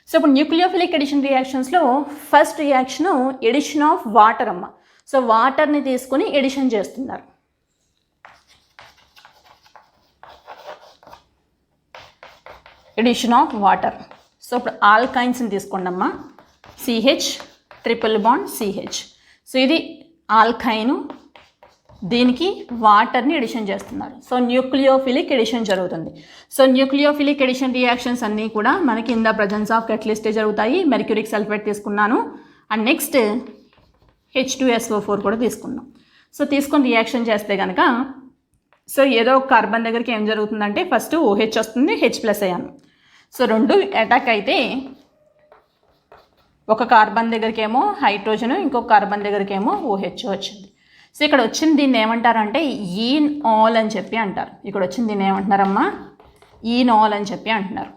సో ఇప్పుడు న్యూక్లియోఫిలిక్ ఎడిషన్ రియాక్షన్స్లో first reaction addition of water అమ్మ. సో వాటర్ని తీసుకుని ఎడిషన్ చేస్తున్నారు. Edition of water. సో ఇప్పుడు ఆల్కైన్స్ని తీసుకోండి అమ్మా. CH triple bond CH. So ఇది ఆల్కైను, దీనికి వాటర్ని ఎడిషన్ చేస్తున్నారు. సో న్యూక్లియోఫిలిక్ ఎడిషన్ జరుగుతుంది. సో న్యూక్లియోఫిలిక్ ఎడిషన్ రియాక్షన్స్ అన్నీ కూడా మనకి ఇన్ ద ప్రజెన్స్ ఆఫ్ కెటలిస్టే జరుగుతాయి. మెర్క్యూరిక్ సల్ఫేట్ తీసుకున్నాను అండ్ నెక్స్ట్ H2SO4 కూడా తీసుకున్నాం. సో తీసుకొని రియాక్షన్ చేస్తే కనుక సో ఏదో ఒక కార్బన్ దగ్గరికి ఏం జరుగుతుందంటే ఫస్ట్ OH వస్తుంది, H+ అయ్యాను. సో రెండు అటాక్ అయితే ఒక కార్బన్ దగ్గరికి ఏమో హైడ్రోజన్, ఇంకొక కార్బన్ దగ్గరికి ఏమో OH వచ్చింది. సో ఇక్కడ వచ్చింది దీన్ని ఏమంటారంటే ఈనాల్ అని చెప్పి అంటారు. ఇక్కడ వచ్చింది దీన్ని ఏమంటున్నారమ్మా ఈనాల్ అని చెప్పి అంటున్నారు.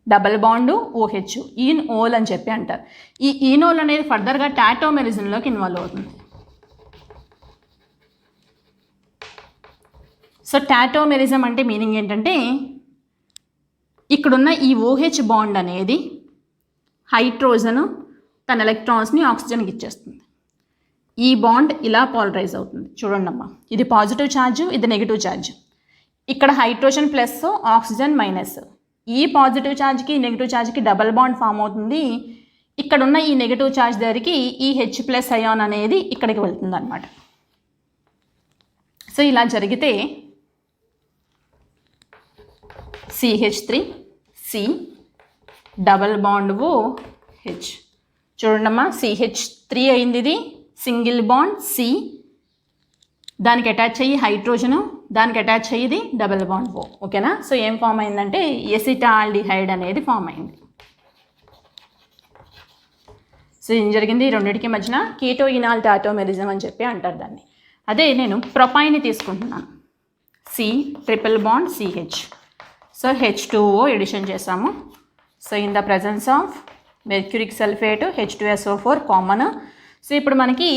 డబల్ బాండు OH ఈనోల్ అని చెప్పి అంటారు. ఈ ఈనోల్ అనేది ఫర్దర్గా టాటోమెరిజంలోకి ఇన్వాల్వ్ అవుతుంది. సో టాటోమెరిజం అంటే మీనింగ్ ఏంటంటే ఇక్కడున్న ఈ OH బాండ్ అనేది హైడ్రోజన్ తన ఎలక్ట్రాన్స్ని ఆక్సిజన్కి ఇచ్చేస్తుంది. ఈ బాండ్ ఇలా పాలరైజ్ అవుతుంది. చూడండి అమ్మా, ఇది పాజిటివ్ ఛార్జ్, ఇది నెగిటివ్ ఛార్జ్. ఇక్కడ హైడ్రోజన్ ప్లస్, ఆక్సిజన్ మైనస్. ఈ పాజిటివ్ ఛార్జ్కి నెగిటివ్ ఛార్జ్కి డబల్ బాండ్ ఫామ్ అవుతుంది. ఇక్కడున్న ఈ నెగిటివ్ ఛార్జ్ దగ్గరికి ఈ H+ అయాన్ అనేది ఇక్కడికి వెళ్తుంది అనమాట. సో ఇలా జరిగితే CH3 C double bond OH. చూడండమ్మా, CH3 అయింది, ఇది సింగిల్ బాండ్ C, దానికి అటాచ్ అయ్యి హైడ్రోజను, దానికి అటాచ్ అయ్యేది డబల్ బాండ్ O. ఓకేనా? సో ఏం ఫామ్ అయిందంటే ఎసిటాల్డిహైడ్ అనేది ఫామ్ అయింది. సో ఏం జరిగింది, ఈ రెండింటికి మధ్యన కీటోయినాల్ టాటోమెరిజం అని చెప్పి అంటారు దాన్ని. అదే నేను ప్రొపైన్ని తీసుకుంటున్నాను, C triple bond CH. So H2O addition చేసాము. So in the presence of mercuric sulphate H2SO4 common. So ఇప్పుడు మనకి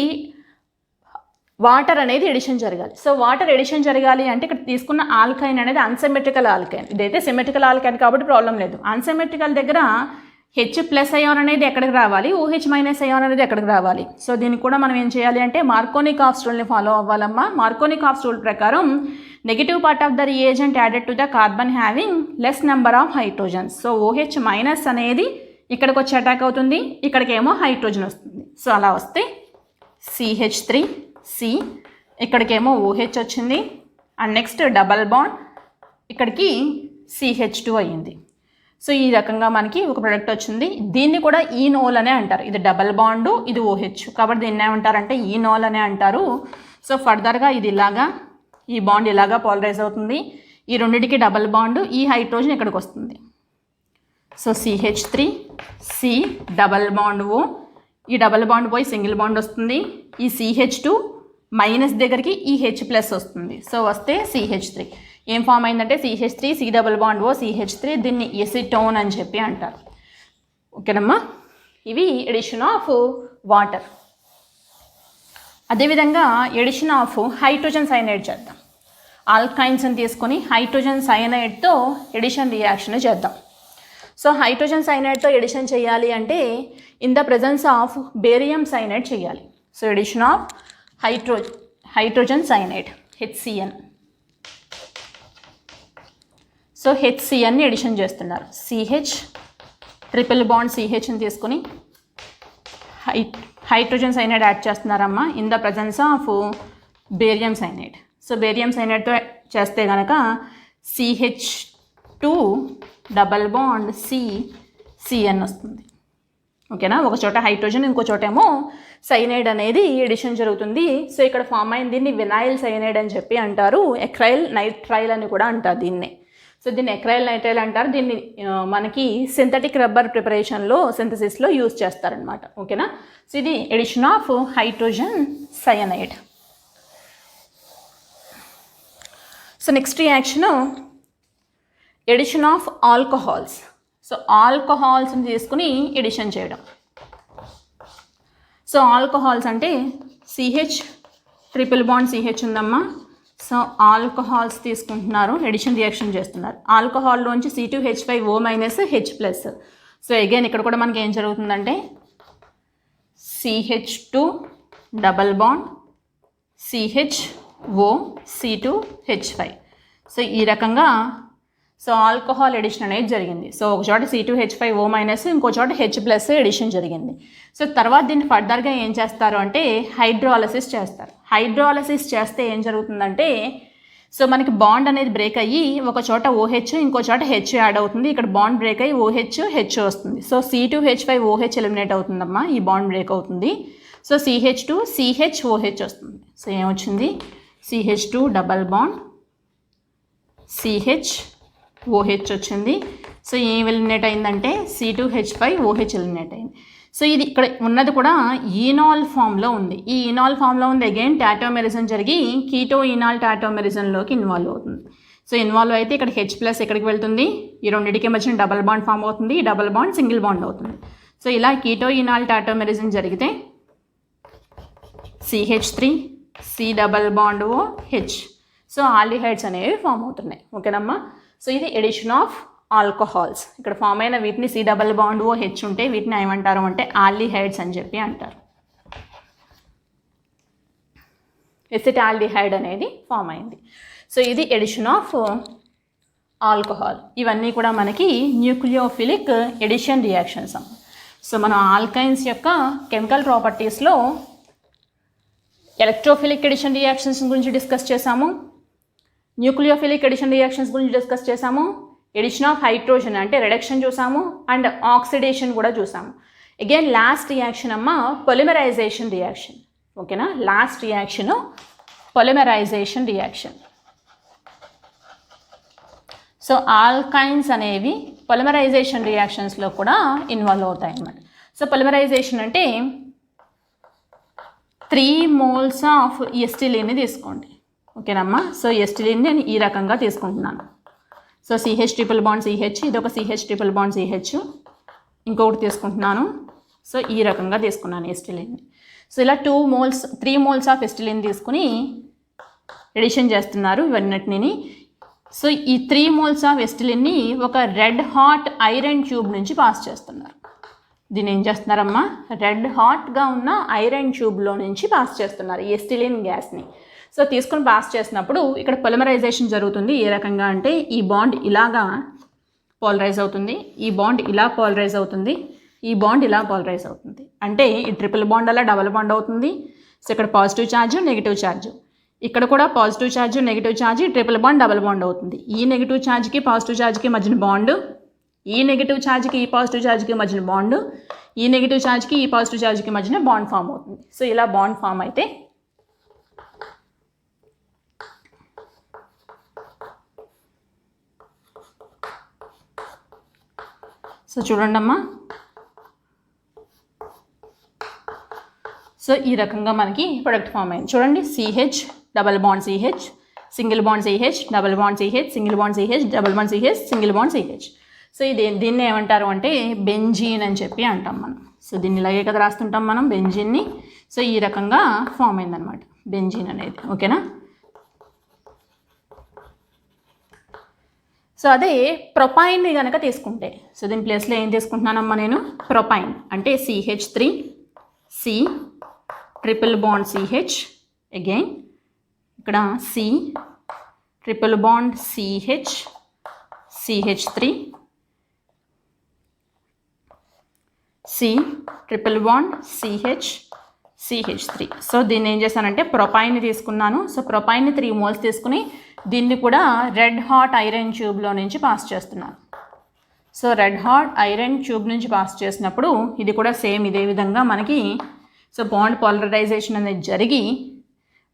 వాటర్ అనేది ఎడిషన్ జరగాలి. సో వాటర్ ఎడిషన్ జరగాలి అంటే ఇక్కడ తీసుకున్న ఆల్కైన్ అనేది అన్సిమెట్రికల్ ఆల్కైన్. ఇదైతే సిమెట్రికల్ ఆల్కైన్ కాబట్టి ప్రాబ్లం లేదు. అన్సిమెట్రికల్ దగ్గర H+ అయాన్ అనేది ఎక్కడికి రావాలి, OH- అయాన్ అనేది ఎక్కడికి రావాలి. సో దీనికి కూడా మనం ఏం చేయాలి అంటే మార్కోనికాఫ్స్ రూల్ని ఫాలో అవ్వాలమ్మా. మార్కోనికాఫ్స్ రూల్ ప్రకారం negative part of the reagent added to the carbon having less number of hydrogens. So OH- అనేది ఇక్కడికి వచ్చి అటాక్ అవుతుంది, ఇక్కడికేమో హైడ్రోజన్ వస్తుంది. సో అలా వస్తే CH3 C, ఇక్కడికేమో OH వచ్చింది, అండ్ నెక్స్ట్ డబల్ బాండ్ ఇక్కడికి CH2 అయ్యింది. సో ఈ రకంగా మనకి ఒక ప్రోడక్ట్ వచ్చింది. దీన్ని కూడా ఈనోల్ అనే అంటారు. ఇది డబల్ బాండు, ఇది OH, కాబట్టి దీన్ని ఏమంటారంటే ఈనోల్ అనే అంటారు. సో ఫర్దర్గా ఇది ఇలాగా, ఈ బాండ్ ఇలాగా పాలరైజ్ అవుతుంది. ఈ రెండింటికి డబల్ బాండు, ఈ హైడ్రోజన్ ఇక్కడికి వస్తుంది. So CH3 C double bond O, ఈ డబల్ బాండ్ పోయి సింగిల్ బాండ్ వస్తుంది. ఈ CH2 మైనస్ దగ్గరికి ఈ H+ వస్తుంది. సో వస్తే CH3 ఏం ఫామ్ అయిందంటే CH3 C double bond O CH3. దీన్ని ఎసిటోన్ అని చెప్పి అంటారు. ఓకేనమ్మా, ఇవి ఎడిషన్ ఆఫ్ వాటర్. అదేవిధంగా ఎడిషన్ ఆఫ్ హైడ్రోజన్ సైనైడ్ చేద్దాం. ఆల్కైన్స్ని తీసుకొని హైడ్రోజన్ సైనైడ్తో ఎడిషన్ రియాక్షన్ చేద్దాం. సో హైడ్రోజన్ సైనైడ్తో ఎడిషన్ చేయాలి అంటే in the presence of barium cyanide చేయాలి. So addition of hydrogen cyanide HCN. So HCNని ఎడిషన్ చేస్తున్నారు. CH ట్రిపుల్ బాండ్ CHని తీసుకుని హైడ్రోజన్ సైనైడ్ యాడ్ చేస్తున్నారమ్మా in the presence of barium cyanide. So barium సైనైడ్తో చేస్తే కనుక CH2 డబల్ బాండ్ CN వస్తుంది. ఓకేనా, ఒక చోట హైడ్రోజన్, ఇంకో చోట ఏమో సైనైడ్ అనేది ఎడిషన్ జరుగుతుంది. సో ఇక్కడ ఫామ్ అయిన దీన్ని వినైల్ సైనైడ్ అని చెప్పి అంటారు. ఎక్రైల్ నైట్రైల్ అని కూడా అంటారు దీన్నే. సో దీన్ని ఎక్రైల్ నైట్రైల్ అంటారు. దీన్ని మనకి సింథటిక్ రబ్బర్ ప్రిపరేషన్లో సింథసిస్లో యూజ్ చేస్తారనమాట. ఓకేనా, సో ఇది addition of hydrogen cyanide. So next reaction addition of alcohols. So ఆల్కహాల్స్ని తీసుకుని ఎడిషన్ చేయడం. సో ఆల్కహాల్స్ అంటే CH ట్రిపుల్ బాండ్ CH ఉందమ్మా. సో ఆల్కహాల్స్ తీసుకుంటున్నారు, ఎడిషన్ రియాక్షన్ చేస్తున్నారు. ఆల్కహాల్లోంచి C2H5O H+. సో అగైన్ ఇక్కడ కూడా మనకి ఏం జరుగుతుందంటే CH2 double bond CHO C2H5. So ఈ రకంగా సో ఆల్కహాల్ ఎడిషన్ అనేది జరిగింది. సో ఒక చోట C2H5O-, ఇంకో చోట H+ ఎడిషన్ జరిగింది. సో తర్వాత దీన్ని ఫర్దర్గా ఏం చేస్తారు అంటే హైడ్రాలసిస్ చేస్తారు. హైడ్రాలసిస్ చేస్తే ఏం జరుగుతుందంటే సో మనకి బాండ్ అనేది బ్రేక్ అయ్యి ఒక చోట OH, ఇంకో చోట H యాడ్ అవుతుంది. ఇక్కడ బాండ్ బ్రేక్ అయ్యి OH H వస్తుంది. సో C2H5OH ఎలిమినేట్ అవుతుందమ్మా, ఈ బాండ్ బ్రేక్ అవుతుంది. సో CH2 CHOH వస్తుంది. సో ఏమొచ్చింది, CH2 డబల్ బాండ్ CHOH వచ్చింది. సో ఏం ఎలిమినేట్ అయిందంటే C2H5OH ఎలిమినేట్ అయింది. సో ఇది ఇక్కడ ఉన్నది కూడా ఈనాల్ ఫామ్లో ఉంది. ఈ ఈనాల్ ఫామ్లో ఉంది అగైన్ టాటోమెరిజం జరిగి కీటో ఈనాల్ టాటోమెరిజంలోకి ఇన్వాల్వ్ అవుతుంది. సో ఇన్వాల్వ్ అయితే ఇక్కడ H+ ఎక్కడికి వెళ్తుంది, ఈ రెండింటికి మధ్యన డబల్ బాండ్ ఫామ్ అవుతుంది. ఈ డబల్ బాండ్ సింగిల్ బాండ్ అవుతుంది. సో ఇలా కీటో ఈనాల్ టాటోమెరిజం జరిగితే CH3 C double bond OH. So aldehydes అనేవి ఫామ్ అవుతున్నాయి. ఓకేనమ్మా. సో ఇది ఎడిషన్ ఆఫ్ ఆల్కహాల్స్. ఇక్కడ ఫామ్ అయిన వీటిని C డబల్ బాండ్ OH ఉంటే వీటిని ఏమంటారు అంటే ఆల్డిహైడ్స్ అని చెప్పి అంటారు. ఎసిటాల్డిహైడ్ అనేది ఫామ్ అయింది. సో ఇది ఎడిషన్ ఆఫ్ ఆల్కహాల్. ఇవన్నీ కూడా మనకి న్యూక్లియోఫిలిక్ ఎడిషన్ రియాక్షన్స్ అమ్మ. సో మనం ఆల్కైన్స్ యొక్క కెమికల్ ప్రాపర్టీస్లో ఎలక్ట్రోఫిలిక్ ఎడిషన్ రియాక్షన్స్ గురించి డిస్కస్ చేసాము, న్యూక్లియోఫిలిక్ ఎడిషన్ రియాక్షన్స్ గురించి డిస్కస్ చేసాము, ఎడిషన్ ఆఫ్ హైడ్రోజన్ అంటే రిడక్షన్ చూసాము, అండ్ ఆక్సిడేషన్ కూడా చూసాము. అగైన్ లాస్ట్ రియాక్షన్ అమ్మ పొలిమరైజేషన్ రియాక్షన్. ఓకేనా. Last reaction polymerisation reaction. So alkynes అనేవి పొలిమరైజేషన్ రియాక్షన్స్లో కూడా ఇన్వాల్వ్ అవుతాయి అన్నమాట. సో పొలిమరైజేషన్ అంటే 3 moles ఆఫ్ ఎస్టిలిన్ని తీసుకోండి. ఓకేనమ్మా. సో ఎస్టిలిన్ నేను ఈ రకంగా తీసుకుంటున్నాను. So CH triple bond CH, ఇది ఒక CH ట్రిపుల్ బాండ్ CH, ఇంకొకటి తీసుకుంటున్నాను. సో ఈ రకంగా తీసుకున్నాను ఎస్టిలిన్ని. సో ఇలా 3 moles ఆఫ్ ఎస్టిలిన్ తీసుకుని ఎడిషన్ చేస్తున్నారు ఇవన్నిటిని. సో ఈ 3 moles ఆఫ్ ఎస్టిలిన్ని ఒక రెడ్ హాట్ ఐరన్ ట్యూబ్ నుంచి పాస్ చేస్తున్నారు. దీన్ని ఏం చేస్తున్నారమ్మా, రెడ్ హాట్గా ఉన్న ఐరన్ ట్యూబ్లో నుంచి పాస్ చేస్తున్నారు ఈ ఎస్టిలిన్ గ్యాస్ని. సో తీసుకొని పాస్ చేసినప్పుడు ఇక్కడ పొలిమరైజేషన్ జరుగుతుంది. ఏ రకంగా అంటే ఈ బాండ్ ఇలాగా పోలరైజ్ అవుతుంది, ఈ బాండ్ ఇలా పోలరైజ్ అవుతుంది, ఈ బాండ్ ఇలా పోలరైజ్ అవుతుంది. అంటే ఈ ట్రిపుల్ బాండ్ అలా డబుల్ బాండ్ అవుతుంది. సో ఇక్కడ పాజిటివ్ ఛార్జ్, నెగిటివ్ ఛార్జ్, ఇక్కడ కూడా positive charge, negative charge, triple bond double bond అవుతుంది. ఈ నెగిటివ్ ఛార్జ్కి పాజిటివ్ ఛార్జ్కి మధ్యన బాండ్, ఈ నెగిటివ్ ఛార్జ్కి ఈ పాజిటివ్ ఛార్జ్కి మధ్యన బాండ్, ఈ నెగిటివ్ ఛార్జ్కి ఈ పాజిటివ్ ఛార్జ్కి మధ్యన బాండ్ ఫామ్ అవుతుంది. సో ఇలా బాండ్ ఫామ్ అయితే సో చూడండి అమ్మా. సో ఈ రకంగా మనకి ప్రొడక్ట్ ఫామ్ అయింది. చూడండి, CH double bond CH, single bond CH, double bond CH, single bond CH, double bond CH, single bond CH. So దీన్ని ఏమంటారు అంటే బెంజీన్ అని చెప్పి అంటాం మనం. సో దీన్ని ఇలాగే కదా రాస్తుంటాం మనం బెంజీన్ని. సో ఈ రకంగా ఫామ్ అయిందనమాట బెంజీన్ అనేది. ఓకేనా. సో అదే ప్రొపైన్ని కనుక తీసుకుంటే, సో దీని ప్లేస్లో ఏం తీసుకుంటున్నానమ్మా నేను, ప్రొపైన్ అంటే CH3, C triple bond CH, again ఇక్కడ C triple bond CH, CH3, C triple bond CH, CH3. So దీన్ని ఏం చేశానంటే ప్రొపైన్ని తీసుకున్నాను. సో ప్రొపైన్ని 3 moles తీసుకుని దీన్ని కూడా రెడ్ హాట్ ఐరన్ ట్యూబ్లో నుంచి పాస్ చేస్తున్నాను. So red hot iron tube నుంచి పాస్ చేసినప్పుడు ఇది కూడా సేమ్ ఇదే విధంగా మనకి సో బాండ్ పోలరైజేషన్ అనేది జరిగి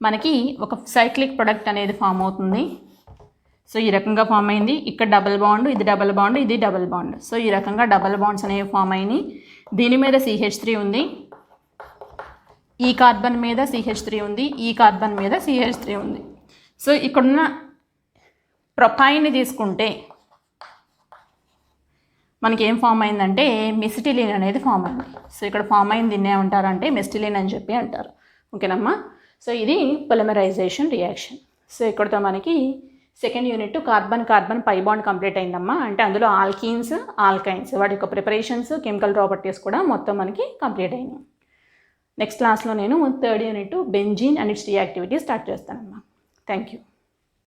మనకి ఒక సైక్లిక్ ప్రొడక్ట్ అనేది ఫామ్ అవుతుంది. సో ఈ రకంగా ఫామ్ అయింది. ఇక్కడ డబుల్ బాండ్, ఇది డబుల్ బాండ్, ఇది డబుల్ బాండ్. సో ఈ రకంగా డబుల్ బాండ్స్ అనేవి ఫామ్ అయినాయి. దీని మీద CH3 ఉంది, ఈ కార్బన్ మీద CH3 ఉంది, ఈ కార్బన్ మీద CH3 ఉంది. సో ఇక్కడున్న ప్రొపైన్ని తీసుకుంటే మనకి ఏం ఫామ్ అయిందంటే మెసిటిలిన్ అనేది ఫామ్ అయింది. సో ఇక్కడ ఫామ్ అయింది దీన్ని ఏమంటారంటే మెసిటిలిన్ అని చెప్పి అంటారు. ఓకేనమ్మా. సో ఇది పొలిమరైజేషన్ రియాక్షన్. సో ఇక్కడతో మనకి second unit carbon pi bond complete అయిందమ్మా. అంటే అందులో ఆల్కీన్స్, ఆల్కైన్స్ వాటి యొక్క ప్రిపరేషన్స్, కెమికల్ ప్రాపర్టీస్ కూడా మొత్తం మనకి కంప్లీట్ అయినాయి. నెక్స్ట్ క్లాస్లో నేను third unit benzene and its reactivity start చేస్తానమ్మా. Thank you.